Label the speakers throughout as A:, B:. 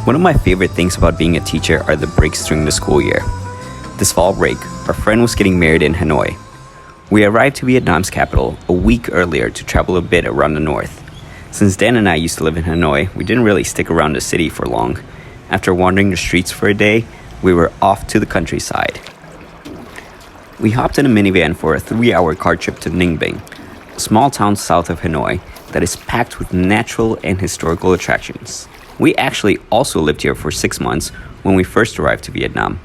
A: One of my favorite things about being a teacher are the breaks during the school year. This fall break, our friend was getting married in Hanoi. We arrived to Vietnam's capital a week earlier to travel a bit around the north. Since Dan and I used to live in Hanoi, we didn't really stick around the city for long. After wandering the streets for a day, we were off to the countryside. We hopped in a minivan for a 3-hour car trip to Ninh Binh, a small town south of Hanoi that is packed with natural and historical attractions. We actually also lived here for 6 months when we first arrived to Vietnam.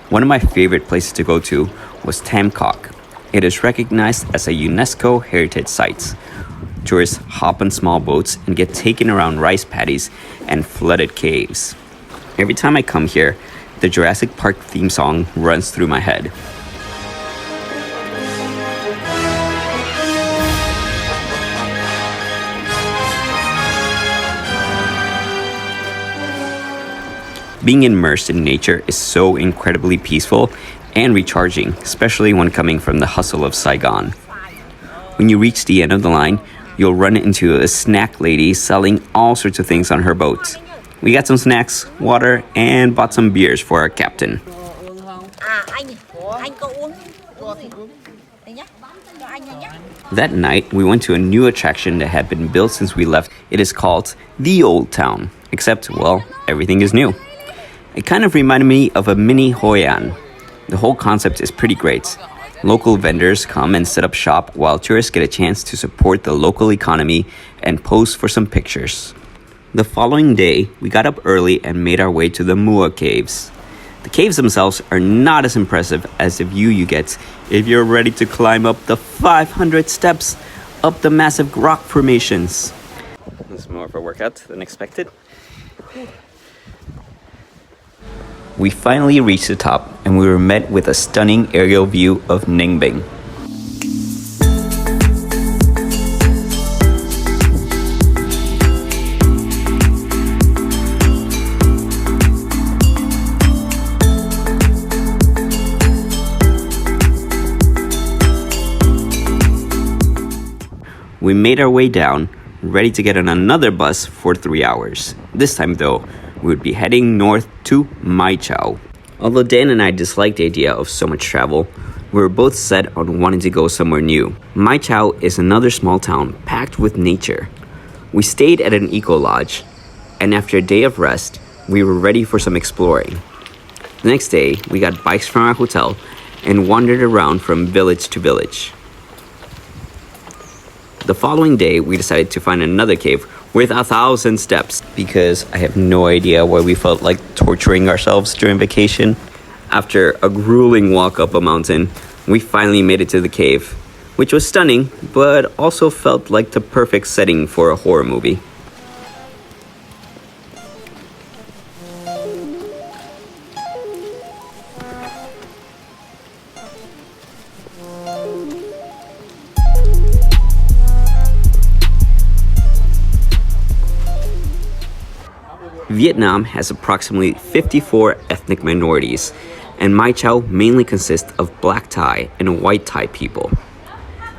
A: One of my favorite places to go to was Tam Coc. It is recognized as a UNESCO heritage site. Tourists hop on small boats and get taken around rice paddies and flooded caves. Every time I come here, the Jurassic Park theme song runs through my head. Being immersed in nature is so incredibly peaceful and recharging, especially when coming from the hustle of Saigon. When you reach the end of the line, you'll run into a snack lady selling all sorts of things on her boat. We got some snacks, water, and bought some beers for our captain. That night, we went to a new attraction that had been built since we left. It is called The Old Town, except, well, everything is new. It kind of reminded me of a mini Hoi An. The whole concept is pretty great. Local vendors come and set up shop while tourists get a chance to support the local economy and pose for some pictures. The following day, we got up early and made our way to the Mua Caves. The caves themselves are not as impressive as the view you get if you're ready to climb up the 500 steps up the massive rock formations. This is more of a workout than expected. We finally reached the top and we were met with a stunning aerial view of Ninh Binh. We made our way down, ready to get on another bus for 3 hours. This time though, we would be heading north to Mai Chau. Although Dan and I disliked the idea of so much travel, we were both set on wanting to go somewhere new. Mai Chau is another small town packed with nature. We stayed at an eco lodge, and after a day of rest, we were ready for some exploring. The next day, we got bikes from our hotel and wandered around from village to village. The following day, we decided to find another cave with 1,000 steps because I have no idea why we felt like torturing ourselves during vacation. After a grueling walk up a mountain, we finally made it to the cave, which was stunning, but also felt like the perfect setting for a horror movie. Vietnam has approximately 54 ethnic minorities, and Mai Chau mainly consists of black Thai and white Thai people.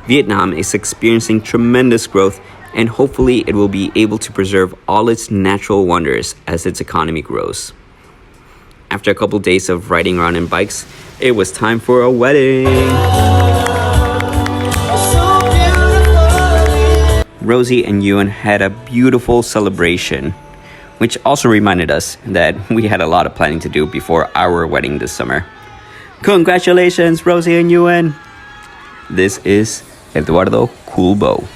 A: Vietnam is experiencing tremendous growth, and hopefully it will be able to preserve all its natural wonders as its economy grows. After a couple days of riding around in bikes, it was time for a wedding! Rosie and Ewan had a beautiful celebration, which also reminded us that we had a lot of planning to do before our wedding this summer. Congratulations, Rosie and Ewan! This is Eduardo Coolbo.